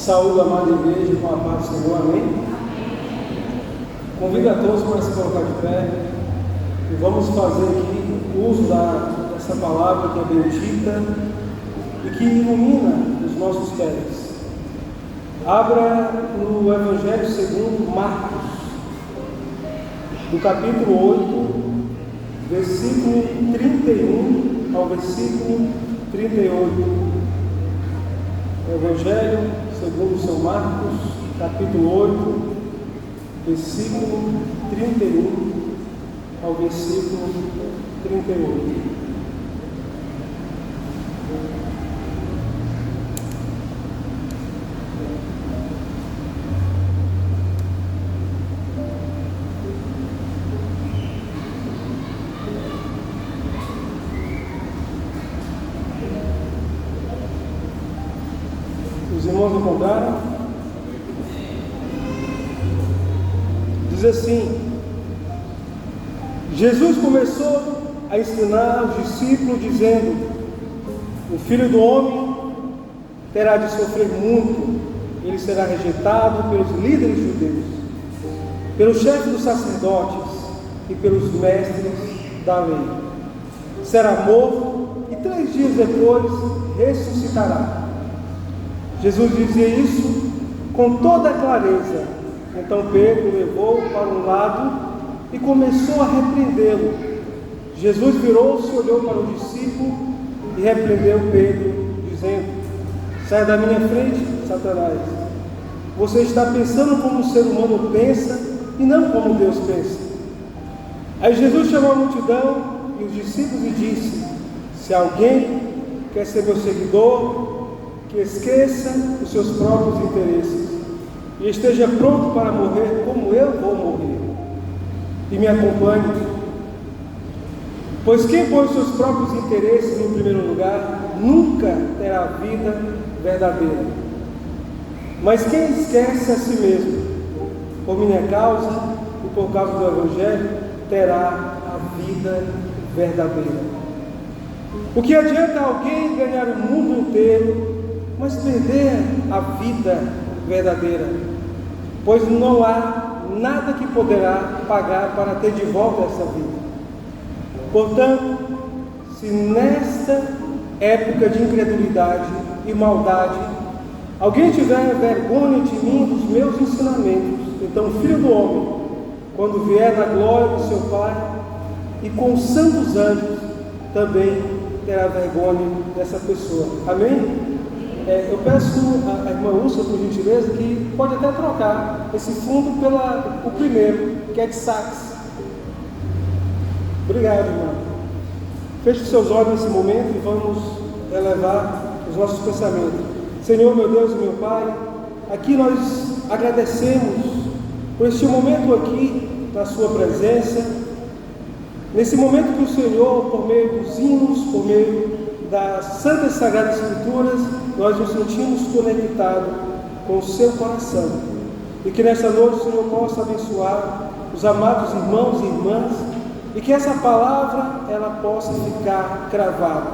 Saúde, amada igreja, com a paz do Senhor, amém? Convido a todos para se colocar de pé e vamos fazer aqui uso dessa palavra que é bendita e que ilumina os nossos pés. Abra no Evangelho segundo Marcos, do capítulo 8, versículo 31 ao versículo 38. Evangelho segundo São Marcos, capítulo 8, versículo 31 ao versículo 38. Os irmãos encontraram? Diz assim: Jesus começou a ensinar os discípulos, dizendo: o Filho do Homem terá de sofrer muito, ele será rejeitado pelos líderes judeus, pelos chefes dos sacerdotes e pelos mestres da lei. Será morto e 3 dias depois ressuscitará. Jesus dizia isso com toda a clareza. Então Pedro levou para um lado e começou a repreendê-lo. Jesus virou-se, olhou para o discípulo e repreendeu Pedro, dizendo: sai da minha frente, Satanás. Você está pensando como o ser humano pensa e não como Deus pensa. Aí Jesus chamou a multidão e os discípulos e disse: se alguém quer ser meu seguidor, que esqueça os seus próprios interesses e esteja pronto para morrer como eu vou morrer, e me acompanhe. Pois quem põe os seus próprios interesses em primeiro lugar nunca terá vida verdadeira. Mas quem esquece a si mesmo por minha causa e por causa do Evangelho terá a vida verdadeira. O que adianta alguém ganhar o mundo inteiro, mas perder a vida verdadeira? Pois não há nada que poderá pagar para ter de volta essa vida. Portanto, se nesta época de incredulidade e maldade alguém tiver vergonha de mim, dos meus ensinamentos, então o Filho do Homem, quando vier na glória do seu Pai e com os santos anjos, também terá vergonha dessa pessoa. Amém? Eu peço à irmã Úrsula, por gentileza, que pode até trocar esse fundo pelo primeiro, que é de sax. Obrigado, irmã. Feche os seus olhos nesse momento e vamos elevar os nossos pensamentos. Senhor, meu Deus e meu Pai, aqui nós agradecemos por este momento aqui, na sua presença, nesse momento que o Senhor, por meio dos hinos, por meio das Santas Sagradas Escrituras, nós nos sentimos conectados com o seu coração, e que nesta noite o Senhor possa abençoar os amados irmãos e irmãs, e que essa palavra ela possa ficar cravada,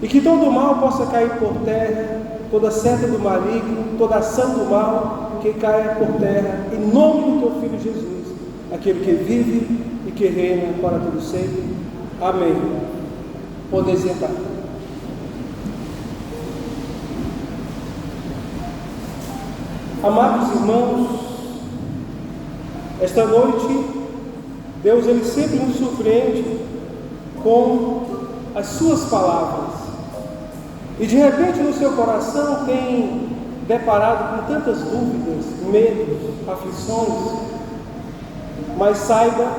e que todo o mal possa cair por terra, toda seta do maligno, toda ação do mal que caia por terra, em nome do teu Filho Jesus, aquele que vive e que reina para todo sempre. Amém. Podem sentar. Amados irmãos, esta noite, Deus ele sempre nos surpreende com as suas palavras. E de repente no seu coração tem deparado com tantas dúvidas, medos, aflições, mas saiba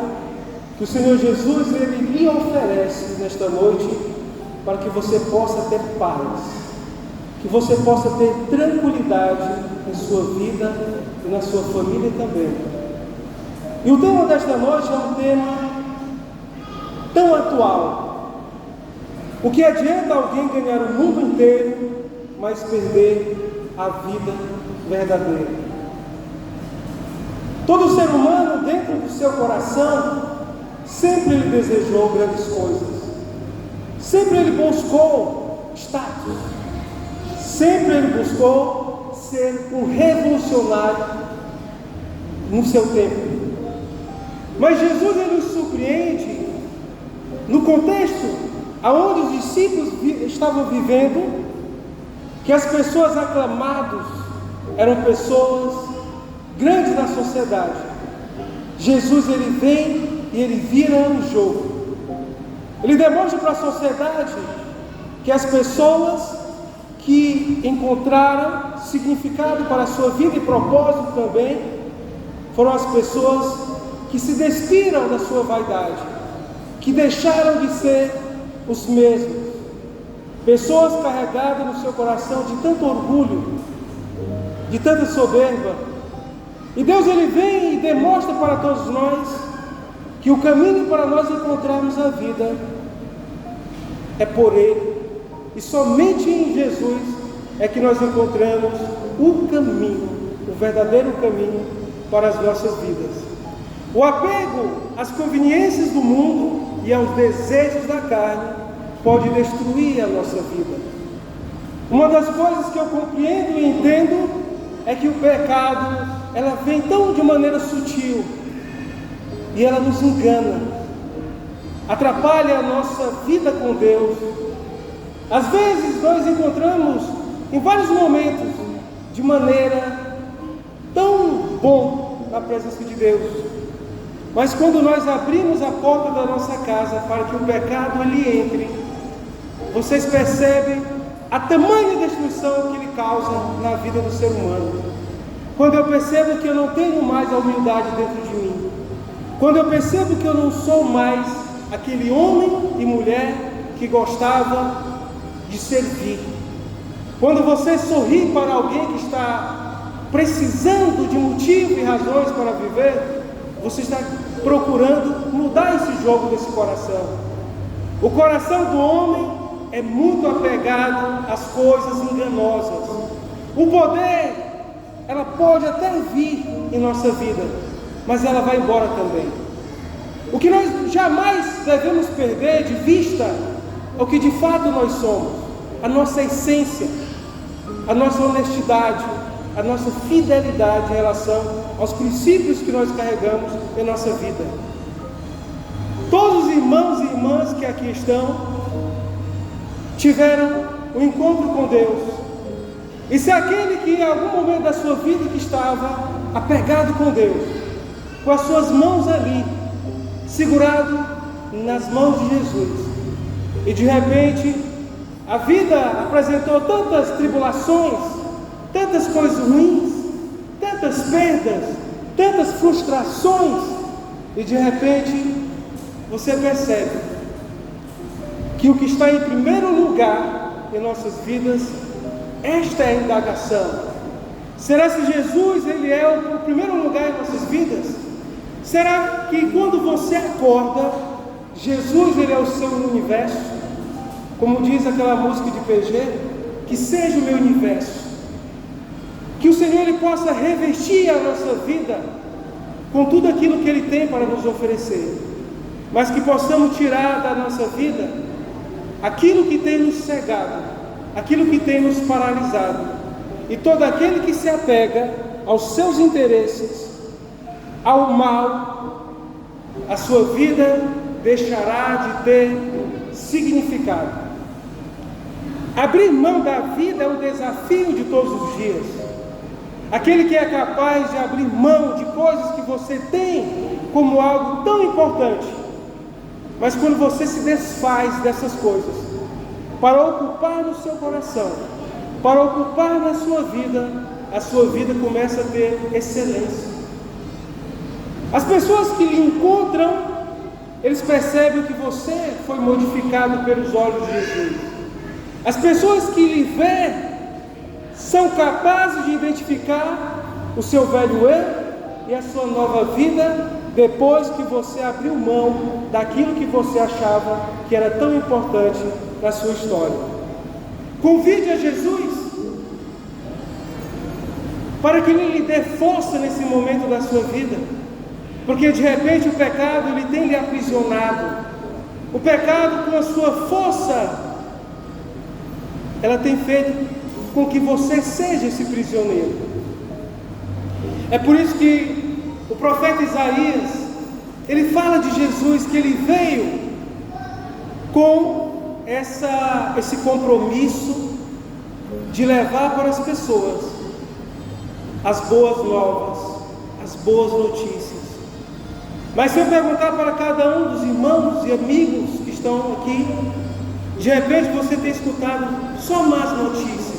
que o Senhor Jesus ele lhe oferece nesta noite para que você possa ter paz, que você possa ter tranquilidade em sua vida e na sua família também. E o tema desta noite é um tema tão atual. O que adianta alguém ganhar o mundo inteiro, mas perder a vida verdadeira? Todo ser humano, dentro do seu coração, sempre ele desejou grandes coisas, sempre ele buscou status, sempre ele buscou ser um revolucionário no seu tempo. Mas Jesus ele nos surpreende no contexto aonde os discípulos estavam vivendo, que as pessoas aclamadas eram pessoas grandes na sociedade. Jesus ele vem e ele vira o jogo. Ele demonstra para a sociedade que as pessoas que encontraram significado para a sua vida e propósito também foram as pessoas que se despiram da sua vaidade, que deixaram de ser os mesmos. Pessoas carregadas no seu coração de tanto orgulho, de tanta soberba. E Deus ele vem e demonstra para todos nós que o caminho para nós encontrarmos a vida é por Ele. E somente em Jesus é que nós encontramos o caminho, o verdadeiro caminho para as nossas vidas. O apego às conveniências do mundo e aos desejos da carne pode destruir a nossa vida. Uma das coisas que eu compreendo e entendo é que o pecado, ela vem tão de maneira sutil e ela nos engana, atrapalha a nossa vida com Deus. Às vezes nós encontramos em vários momentos de maneira tão bom na presença de Deus, mas quando nós abrimos a porta da nossa casa para que o pecado ele entre, vocês percebem a tamanha destruição que ele causa na vida do ser humano. Quando eu percebo que eu não tenho mais a humildade dentro de mim, quando eu percebo que eu não sou mais aquele homem e mulher que gostava de servir, quando você sorri para alguém que está precisando de motivo e razões para viver, você está procurando mudar esse jogo desse coração. O coração do homem é muito apegado às coisas enganosas. O poder, ela pode até vir em nossa vida, mas ela vai embora também. O que nós jamais devemos perder de vista é o que de fato nós somos, a nossa essência, a nossa honestidade, a nossa fidelidade em relação aos princípios que nós carregamos em nossa vida. Todos os irmãos e irmãs que aqui estão tiveram um encontro com Deus. E se aquele que em algum momento da sua vida que estava apegado com Deus, com as suas mãos ali, segurado nas mãos de Jesus, e de repente a vida apresentou tantas tribulações, tantas coisas ruins, tantas perdas, tantas frustrações, e de repente você percebe que o que está em primeiro lugar em nossas vidas, esta é a indagação. Será que Jesus ele é o primeiro lugar em nossas vidas? Será que quando você acorda, Jesus ele é o seu universo? Como diz aquela música de PG, que seja o meu universo. Que o Senhor ele possa revestir a nossa vida com tudo aquilo que Ele tem para nos oferecer, mas que possamos tirar da nossa vida aquilo que tem nos cegado, aquilo que tem nos paralisado, e todo aquele que se apega aos seus interesses, ao mal, a sua vida deixará de ter significado. Abrir mão da vida é um desafio de todos os dias. Aquele que é capaz de abrir mão de coisas que você tem como algo tão importante, mas quando você se desfaz dessas coisas para ocupar no seu coração, para ocupar na sua vida, a sua vida começa a ter excelência. As pessoas que lhe encontram, eles percebem que você foi modificado pelos olhos de Jesus. As pessoas que lhe veem são capazes de identificar o seu velho eu e a sua nova vida depois que você abriu mão daquilo que você achava que era tão importante na sua história. Convide a Jesus para que Ele lhe dê força nesse momento da sua vida, porque de repente o pecado ele tem lhe aprisionado. O pecado com a sua força ela tem feito com que você seja esse prisioneiro. É por isso que o profeta Isaías, ele fala de Jesus, que ele veio com esse compromisso de levar para as pessoas as boas novas, as boas notícias. Mas se eu perguntar para cada um dos irmãos e amigos que estão aqui, de repente você tem escutado só más notícias,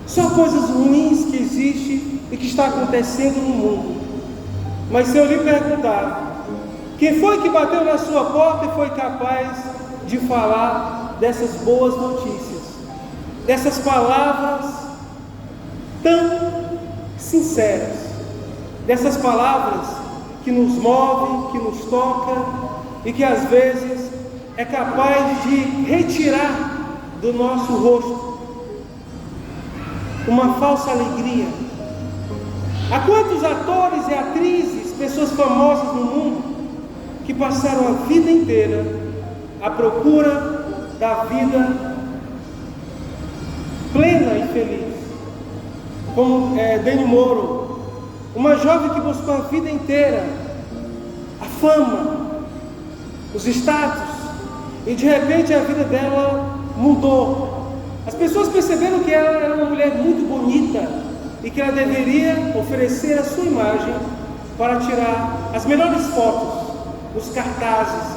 só coisas ruins que existem e que está acontecendo no mundo. Mas se eu lhe perguntar, quem foi que bateu na sua porta e foi capaz de falar dessas boas notícias, dessas palavras tão sinceras, dessas palavras que nos movem, que nos tocam e que às vezes é capaz de retirar do nosso rosto uma falsa alegria? Há quantos atores e atrizes, pessoas famosas no mundo, que passaram a vida inteira à procura da vida plena e feliz? Como Dani Mouro, uma jovem que buscou a vida inteira a fama, os status, e de repente a vida dela mudou. As pessoas perceberam que ela era uma mulher muito bonita e que ela deveria oferecer a sua imagem para tirar as melhores fotos, os cartazes,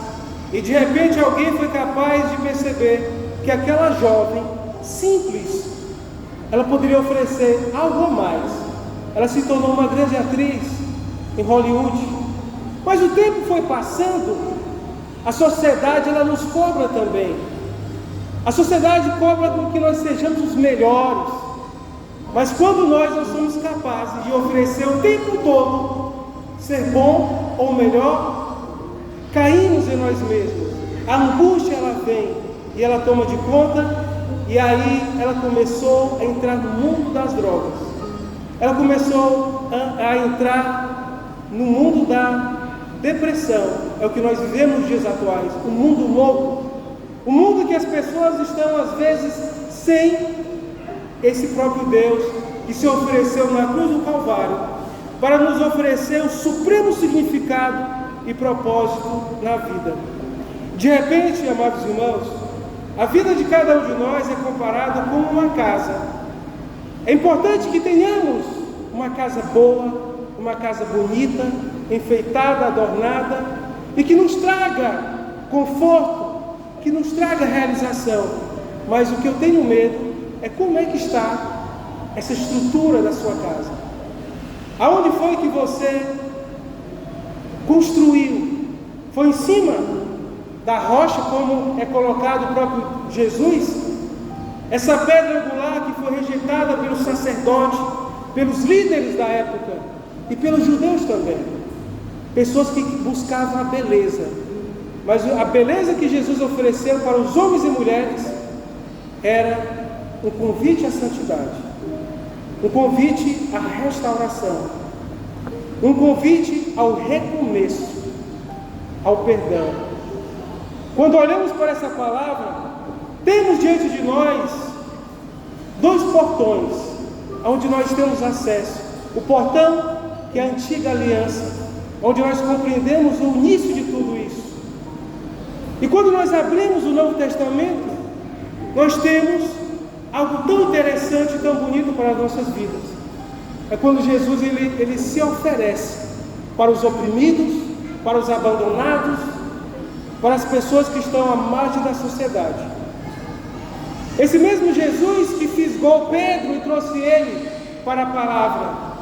e de repente alguém foi capaz de perceber que aquela jovem simples, ela poderia oferecer algo a mais. Ela se tornou uma grande atriz em Hollywood. Mas o tempo foi passando, a sociedade ela nos cobra também. A sociedade cobra com que nós sejamos os melhores. Mas quando nós não somos capazes de oferecer o tempo todo ser bom ou melhor, caímos em nós mesmos. A angústia ela vem e ela toma de conta, e aí ela começou a entrar no mundo das drogas. Ela começou a entrar no mundo da depressão. É o que nós vivemos nos dias atuais, um mundo louco, um mundo que as pessoas estão às vezes sem esse próprio Deus que se ofereceu na cruz do Calvário para nos oferecer o supremo significado e propósito na vida. De repente, amados irmãos, a vida de cada um de nós é comparada com uma casa. É importante que tenhamos uma casa boa, uma casa bonita, enfeitada, adornada, e que nos traga conforto, que nos traga realização. Mas o que eu tenho medo é como é que está essa estrutura da sua casa. Aonde foi que você construiu? Foi em cima da rocha, como é colocado o próprio Jesus? Essa pedra angular que foi rejeitada pelo sacerdote, pelos líderes da época e pelos judeus também. Pessoas que buscavam a beleza. Mas a beleza que Jesus ofereceu para os homens e mulheres era um convite à santidade, um convite à restauração, um convite ao recomeço, ao perdão. Quando olhamos para essa palavra, temos diante de nós dois portões, onde nós temos acesso. O portão que é a antiga aliança, onde nós compreendemos o início de tudo isso. E quando nós abrimos o Novo Testamento, nós temos algo tão interessante e tão bonito para as nossas vidas. É quando Jesus ele se oferece para os oprimidos, para os abandonados, para as pessoas que estão à margem da sociedade. Esse mesmo Jesus que fisgou Pedro e trouxe ele para a palavra,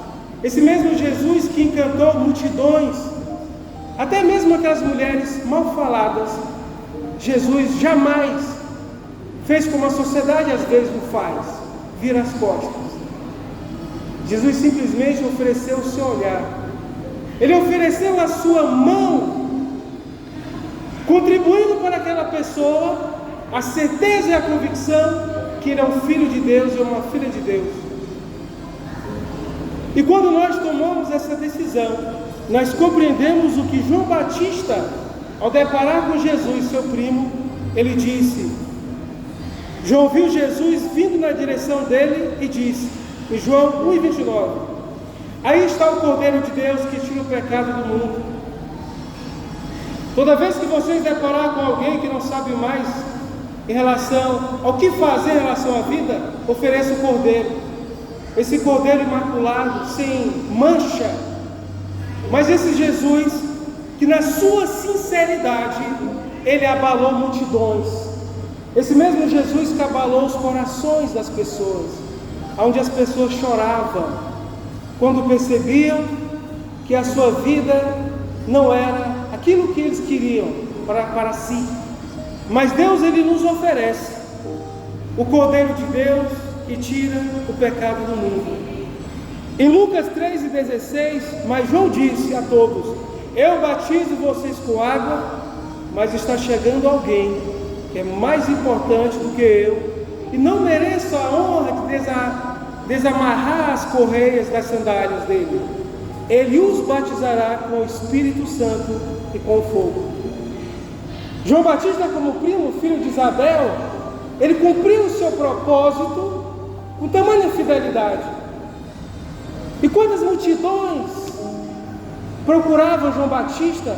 esse mesmo Jesus que encantou multidões, até mesmo aquelas mulheres mal faladas, Jesus jamais fez como a sociedade às vezes o faz, vira as costas. Jesus simplesmente ofereceu o seu olhar, ele ofereceu a sua mão, contribuindo para aquela pessoa a certeza e a convicção que ele é um filho de Deus e uma filha de Deus. E quando nós tomamos essa decisão, nós compreendemos o que João Batista, ao deparar com Jesus, seu primo, ele disse: João viu Jesus vindo na direção dele e disse, em João 1,29, aí está o Cordeiro de Deus que tira o pecado do mundo. Toda vez que vocês deparar com alguém que não sabe mais em relação ao que fazer em relação à vida, ofereça o Cordeiro. Esse Cordeiro imaculado, sem mancha. Mas esse Jesus, que na sua sinceridade, ele abalou multidões. Esse mesmo Jesus que abalou os corações das pessoas, onde as pessoas choravam, quando percebiam que a sua vida não era aquilo que eles queriam para si. Mas Deus, ele nos oferece o Cordeiro de Deus que tira o pecado do mundo. Em Lucas 3,16, mas João disse a todos, eu batizo vocês com água, mas está chegando alguém que é mais importante do que eu, e não mereço a honra de desamarrar as correias das sandálias dele. Ele os batizará com o Espírito Santo e com fogo. João Batista, como primo, filho de Isabel, ele cumpriu o seu propósito com tamanha fidelidade. E quantas multidões procuravam João Batista,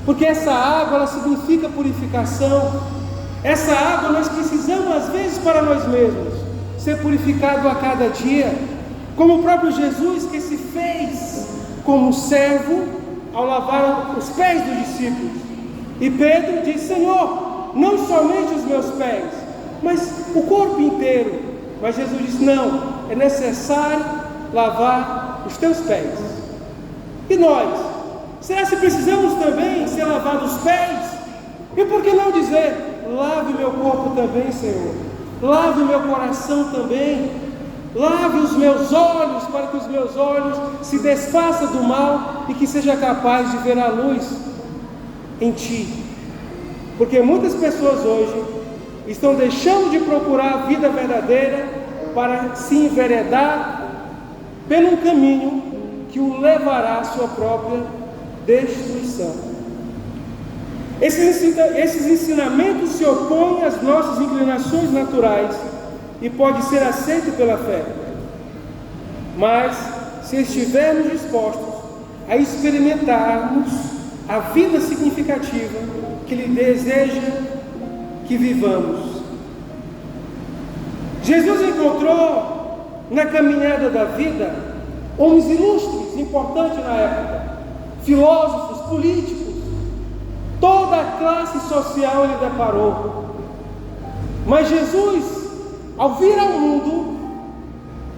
porque essa água, ela significa purificação. Essa água nós precisamos às vezes para nós mesmos, ser purificado a cada dia, como o próprio Jesus, que se fez como servo ao lavar os pés dos discípulos. E Pedro disse, Senhor, não somente os meus pés, mas o corpo inteiro. Mas Jesus disse, não, é necessário lavar os teus pés. E nós? Será que precisamos também ser lavados os pés? E por que não dizer, lave meu corpo também, Senhor, lave meu coração também, lave os meus olhos, para que os meus olhos se desfaçam do mal e que seja capaz de ver a luz em Ti. Porque muitas pessoas hoje estão deixando de procurar a vida verdadeira para se enveredar pelo caminho que o levará à sua própria destruição. Esses ensinamentos se opõem às nossas inclinações naturais e pode ser aceito pela fé. Mas se estivermos dispostos a experimentarmos a vida significativa que Ele deseja que vivamos. Jesus encontrou na caminhada da vida homens ilustres, importantes na época, filósofos, políticos, toda a classe social ele deparou. Mas Jesus, ao vir ao mundo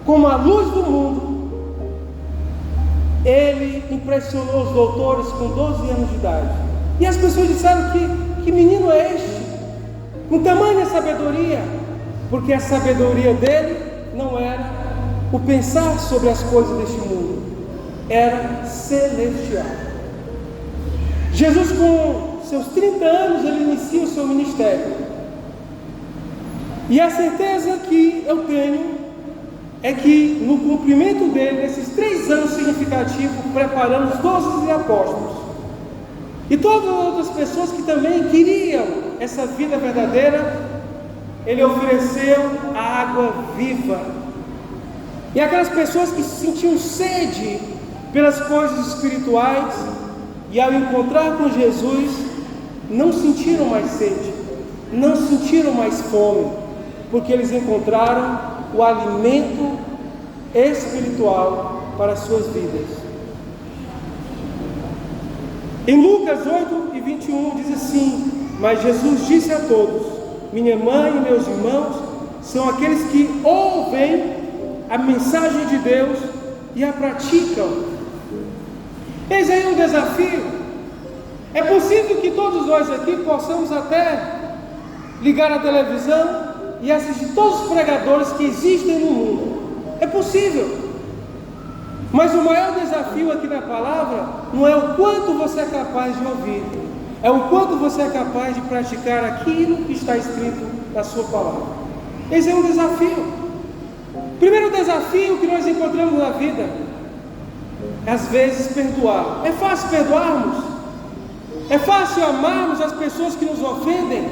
como a luz do mundo, ele impressionou os doutores com 12 anos de idade. E as pessoas disseram que menino é este? Com tamanha sabedoria, porque a sabedoria dele não era o pensar sobre as coisas deste mundo, era celestial. Jesus, com seus 30 anos, ele inicia o seu ministério. E a certeza que eu tenho é que no cumprimento dele, nesses 3 anos significativos, preparando os 12 apóstolos e todas as outras pessoas que também queriam essa vida verdadeira, ele ofereceu a água viva. E aquelas pessoas que sentiam sede pelas coisas espirituais, e ao encontrar com Jesus, não sentiram mais sede, não sentiram mais fome, porque eles encontraram o alimento espiritual para as suas vidas. Em Lucas 8:21 diz assim, mas Jesus disse a todos, minha mãe e meus irmãos são aqueles que ouvem a mensagem de Deus e a praticam. Eis aí um desafio. É possível que todos nós aqui possamos até ligar a televisão e assistir todos os pregadores que existem no mundo. É possível. Mas o maior desafio aqui na palavra não é o quanto você é capaz de ouvir, é o quanto você é capaz de praticar aquilo que está escrito na sua palavra. Esse é um desafio. Primeiro desafio que nós encontramos na vida, às vezes perdoar. É fácil perdoarmos? É fácil amarmos as pessoas que nos ofendem?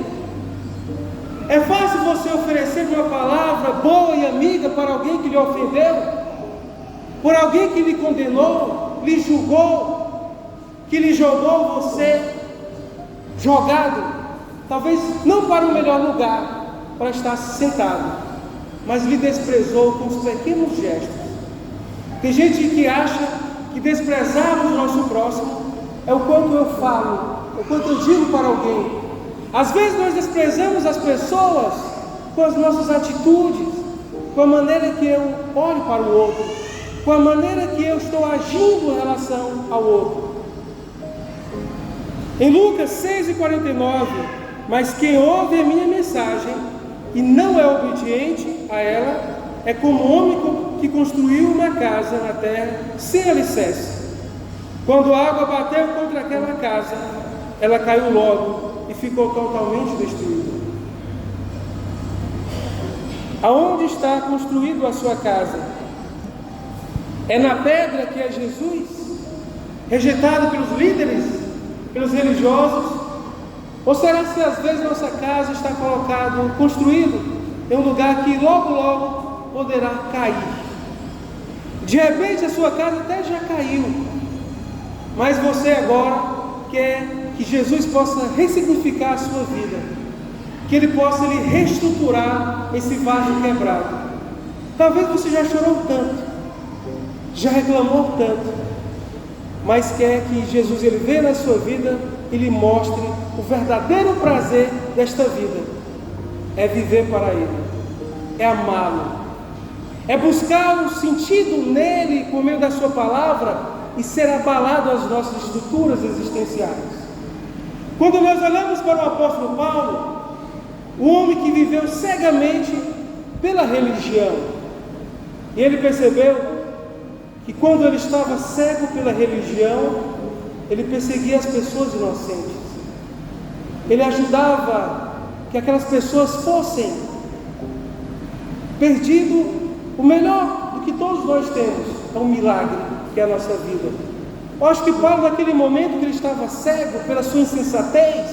É fácil você oferecer uma palavra boa e amiga para alguém que lhe ofendeu, por alguém que lhe condenou, lhe julgou, que lhe jogou você jogado, talvez não para o melhor lugar para estar sentado, mas lhe desprezou com os pequenos gestos. Tem gente que acha que desprezar o nosso próximo é o quanto eu falo, o quanto eu digo para alguém. Às vezes nós desprezamos as pessoas com as nossas atitudes, com a maneira que eu olho para o outro, com a maneira que eu estou agindo em relação ao outro. Em Lucas 6,49, mas quem ouve a minha mensagem e não é obediente a ela, é como um homem que construiu uma casa na terra sem alicerce. Quando a água bateu contra aquela casa, ela caiu logo e ficou totalmente destruída. Aonde está construído a sua casa? É na pedra que é Jesus, rejeitado pelos líderes, pelos religiosos? Ou será que às vezes nossa casa está construído em um lugar que logo poderá cair? De repente a sua casa até já caiu, mas você agora quer que Jesus possa ressignificar a sua vida, que Ele possa lhe reestruturar esse vaso quebrado. Talvez você já chorou tanto, já reclamou tanto, mas quer que Jesus Ele venha na sua vida e lhe mostre o verdadeiro prazer desta vida. É viver para Ele, é amá-lo, é buscar o sentido nele por meio da sua palavra e ser abalado as nossas estruturas existenciais. Quando nós olhamos para o apóstolo Paulo, o homem que viveu cegamente pela religião, e ele percebeu que quando ele estava cego pela religião, ele perseguia as pessoas inocentes, ele ajudava que aquelas pessoas fossem perdido o melhor do que todos nós temos, é um milagre que é a nossa vida. Eu acho que Paulo, naquele momento que ele estava cego pela sua insensatez,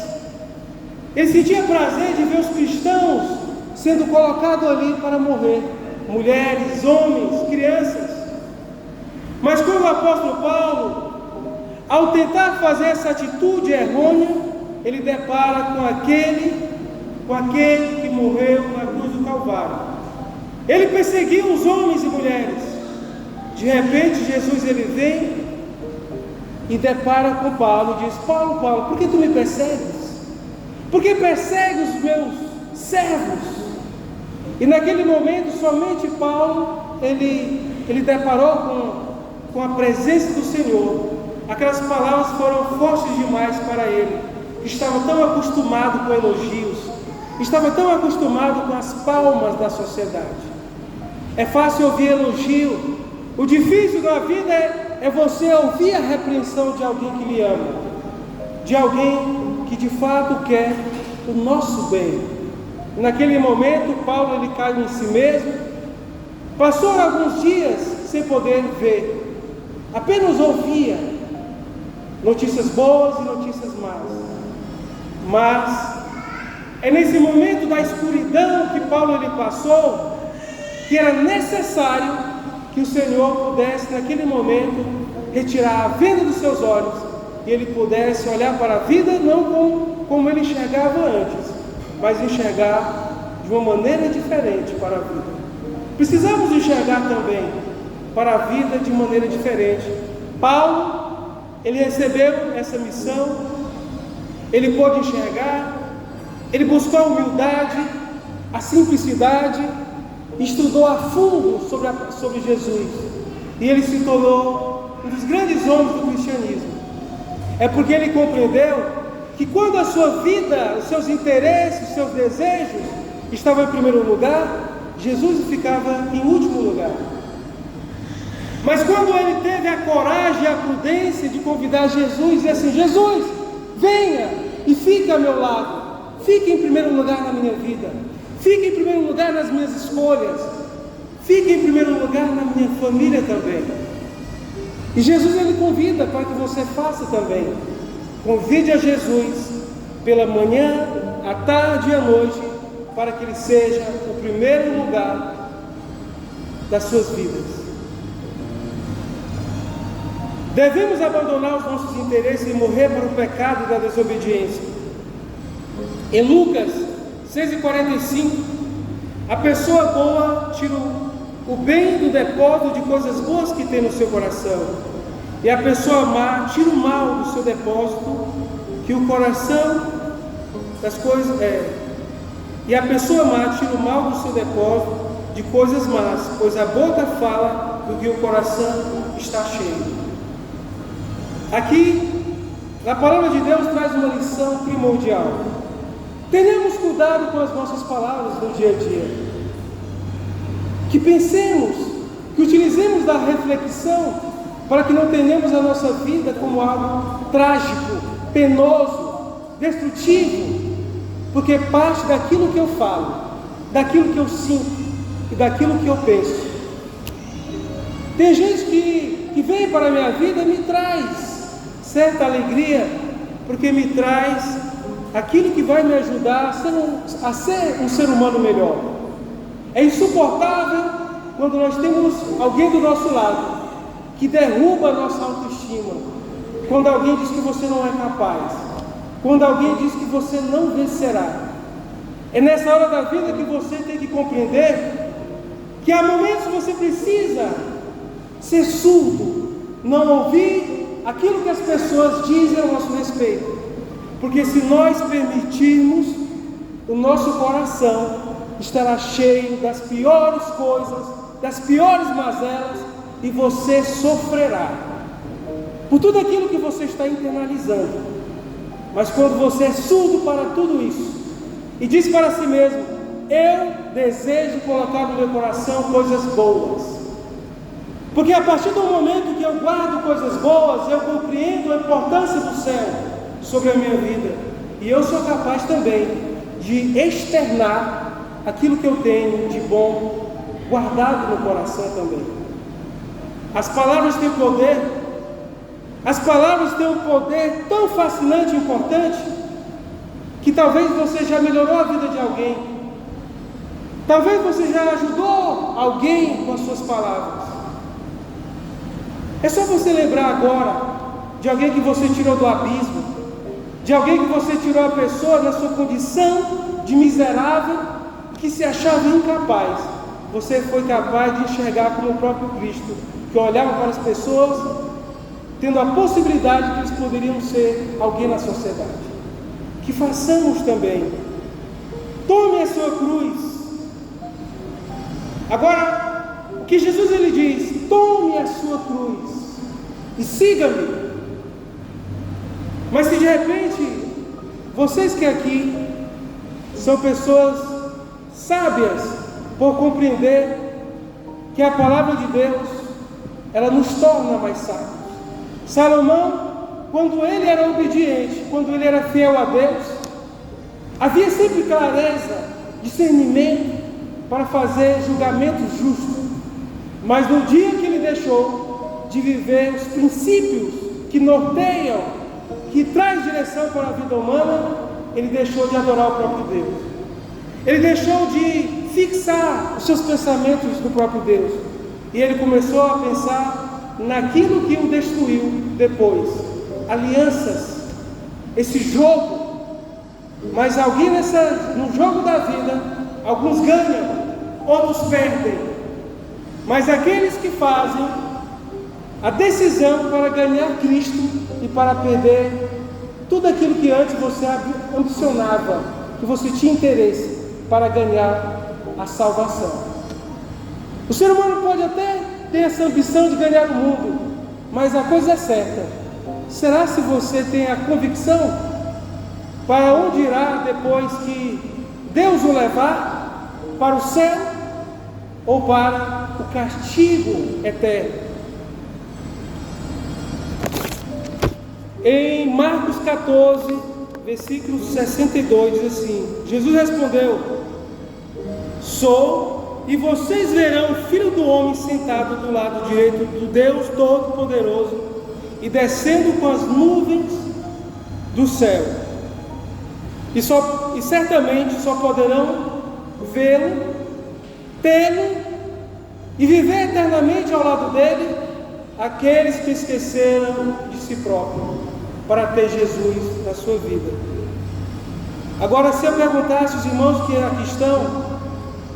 ele sentia prazer de ver os cristãos sendo colocados ali para morrer, mulheres, homens, crianças. Mas quando o apóstolo Paulo, ao tentar fazer essa atitude errônea, ele depara com aquele que morreu na cruz do Calvário. Ele perseguiu os homens e mulheres. De repente Jesus ele vem e depara com Paulo e diz: Paulo, por que tu me persegues? Por que persegues os meus servos? E naquele momento somente Paulo ele deparou com a presença do Senhor. Aquelas palavras foram fortes demais para ele, que estava tão acostumado com elogios, estava tão acostumado com as palmas da sociedade. É fácil ouvir elogio, o difícil da vida é você ouvir a repreensão de alguém que lhe ama, de alguém que de fato quer o nosso bem. Naquele momento Paulo ele cai em si mesmo, passou alguns dias sem poder ver, apenas ouvia notícias boas e notícias más. Mas é nesse momento da escuridão que Paulo ele passou, que era necessário que o Senhor pudesse naquele momento retirar a venda dos seus olhos e ele pudesse olhar para a vida não como ele enxergava antes, mas enxergar de uma maneira diferente para a vida. Precisamos enxergar também para a vida de maneira diferente. Paulo, ele recebeu essa missão, ele pôde enxergar, ele buscou a humildade, a simplicidade, estudou a fundo sobre Jesus, e ele se tornou um dos grandes homens do cristianismo. É porque ele compreendeu que quando a sua vida, os seus interesses, os seus desejos estavam em primeiro lugar, Jesus ficava em último lugar. Mas quando ele teve a coragem e a prudência de convidar Jesus, e assim: Jesus, venha e fique ao meu lado, fique em primeiro lugar na minha vida, fique em primeiro lugar nas minhas escolhas, fique em primeiro lugar na minha família também. E Jesus ele convida para que você faça também. Convide a Jesus pela manhã, à tarde e à noite, para que Ele seja o primeiro lugar das suas vidas. Devemos abandonar os nossos interesses e morrer para o pecado da desobediência. Em Lucas 6,45, a pessoa boa tira o bem do depósito de coisas boas que tem no seu coração, e a pessoa má tira o mal do seu depósito, que o coração das coisas e a pessoa má tira o mal do seu depósito de coisas más, pois a boca fala do que o coração está cheio. Aqui, a palavra de Deus traz uma lição primordial. Tenhamos cuidado com as nossas palavras no dia a dia. Que pensemos, que utilizemos da reflexão para que não tenhamos a nossa vida como algo trágico, penoso, destrutivo, porque parte daquilo que eu falo, daquilo que eu sinto e daquilo que eu penso. Tem gente que vem para a minha vida e me traz certa alegria, porque me traz aquilo que vai me ajudar a ser um ser humano melhor. É insuportável quando nós temos alguém do nosso lado que derruba a nossa autoestima, quando alguém diz que você não é capaz, quando alguém diz que você não vencerá. É nessa hora da vida que você tem que compreender que há momentos que você precisa ser surdo, não ouvir aquilo que as pessoas dizem a nosso respeito, porque se nós permitirmos, o nosso coração estará cheio das piores coisas, das piores mazelas, e você sofrerá por tudo aquilo que você está internalizando. Mas quando você é surdo para tudo isso e diz para si mesmo: eu desejo colocar no meu coração coisas boas, porque a partir do momento que eu guardo coisas boas, eu compreendo a importância do céu sobre a minha vida, e eu sou capaz também de externar aquilo que eu tenho de bom guardado no coração também. As palavras têm poder. As palavras têm um poder tão fascinante e importante, que talvez você já melhorou a vida de alguém, talvez você já ajudou alguém com as suas palavras. É só você lembrar agora de alguém que você tirou do abismo, de alguém que você tirou a pessoa da sua condição de miserável, que se achava incapaz. Você foi capaz de enxergar como o próprio Cristo, que olhava para as pessoas, tendo a possibilidade de que eles poderiam ser alguém na sociedade. Que façamos também. Tome a sua cruz. Agora, o que Jesus ele diz: tome a sua cruz e siga-me. Mas se de repente vocês que aqui são pessoas sábias por compreender que a palavra de Deus ela nos torna mais sábios. Salomão, quando ele era obediente, quando ele era fiel a Deus, havia sempre clareza, discernimento para fazer julgamentos justos. Mas no dia que ele deixou de viver os princípios que norteiam, que traz direção para a vida humana, ele deixou de adorar o próprio Deus. Ele deixou de fixar os seus pensamentos no próprio Deus. E ele começou a pensar naquilo que o destruiu depois. Alianças, esse jogo. Mas alguém no jogo da vida, alguns ganham, outros perdem. Mas aqueles que fazem a decisão para ganhar Cristo e para perder tudo aquilo que antes você ambicionava, que você tinha interesse para ganhar a salvação. O ser humano pode até ter essa ambição de ganhar o mundo, mas a coisa é certa: será se você tem a convicção para onde irá depois que Deus o levar? Para o céu ou para o castigo eterno? Em Marcos 14, versículo 62, diz assim: Jesus respondeu: sou, e vocês verão o Filho do Homem sentado do lado direito do Deus Todo-Poderoso e descendo com as nuvens do céu. E certamente só poderão vê-lo, tê-lo e viver eternamente ao lado dele, aqueles que esqueceram de si próprio para ter Jesus na sua vida. Agora, se eu perguntasse aos irmãos que aqui estão,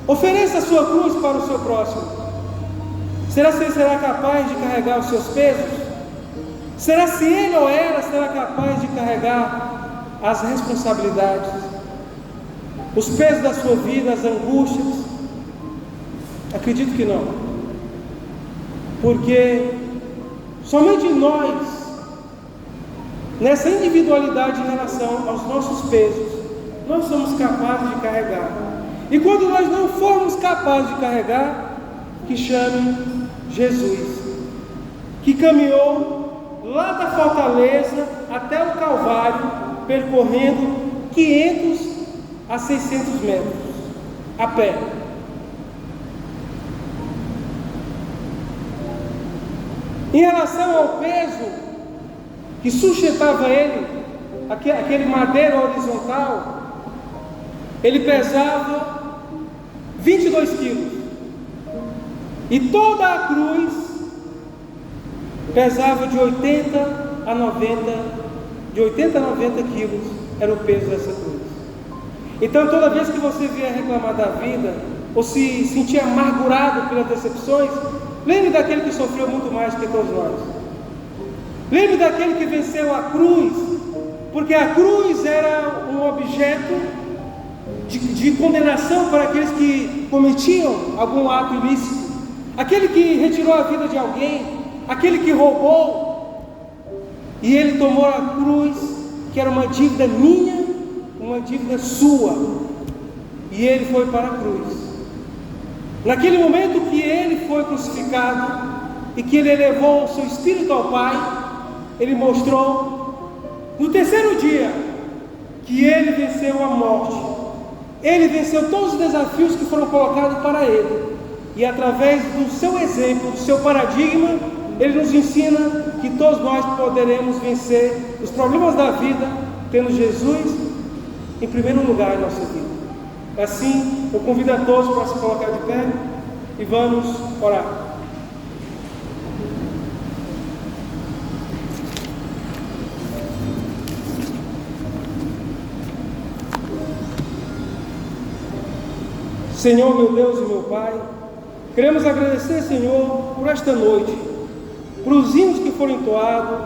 ofereça a sua cruz para o seu próximo. Será que ele será capaz de carregar os seus pesos? Será se ele ou ela será capaz de carregar as responsabilidades, os pesos da sua vida, as angústias? Acredito que não. Porque somente nós, nessa individualidade em relação aos nossos pesos, nós somos capazes de carregar. E quando nós não formos capazes de carregar, que chame Jesus, que caminhou lá da fortaleza até o Calvário, percorrendo 500 a 600 metros, a pé. Em relação ao peso que sustentava ele, aquele madeiro horizontal, ele pesava 22 quilos. E toda a cruz pesava de 80 a 90 quilos, era o peso dessa cruz. Então, toda vez que você vier reclamar da vida, ou se sentir amargurado pelas decepções, lembre daquele que sofreu muito mais que todos nós. Lembre daquele que venceu a cruz, porque a cruz era um objeto de condenação para aqueles que cometiam algum ato ilícito, aquele que retirou a vida de alguém, aquele que roubou, e ele tomou a cruz, que era uma dívida minha, uma dívida sua, e ele foi para a cruz. Naquele momento que ele foi crucificado e que ele elevou o seu espírito ao Pai, ele mostrou no terceiro dia que ele venceu a morte. Ele venceu todos os desafios que foram colocados para ele. E através do seu exemplo, do seu paradigma, ele nos ensina que todos nós poderemos vencer os problemas da vida, tendo Jesus em primeiro lugar em nossa vida. Assim, eu convido a todos para se colocar de pé e vamos orar. Senhor, meu Deus e meu Pai, queremos agradecer, Senhor, por esta noite, por os hinos que foram entoados,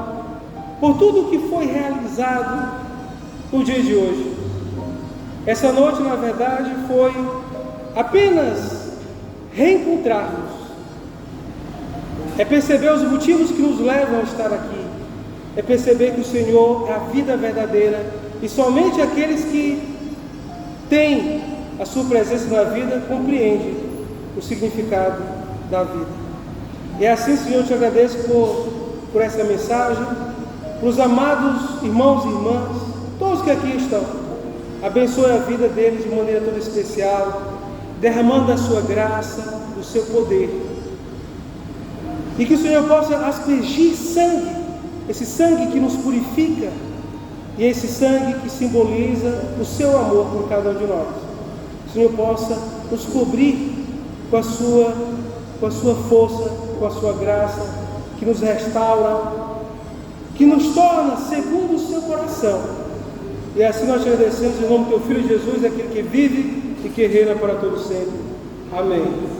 por tudo que foi realizado no dia de hoje. Essa noite, na verdade, foi apenas reencontrar-nos, é perceber os motivos que nos levam a estar aqui, é perceber que o Senhor é a vida verdadeira e somente aqueles que têm a sua presença na vida compreendem o significado da vida. E assim, Senhor, eu te agradeço por essa mensagem, para os amados irmãos e irmãs, todos que aqui estão. Abençoe a vida deles de maneira toda especial, derramando da sua graça, do seu poder. E que o Senhor possa aspergir sangue, esse sangue que nos purifica, e esse sangue que simboliza o seu amor por cada um de nós. Que o Senhor possa nos cobrir com a sua força, com a sua graça, que nos restaura, que nos torna segundo o seu coração. E assim nós te agradecemos em nome do teu Filho Jesus, aquele que vive e que reina para todo sempre. Amém.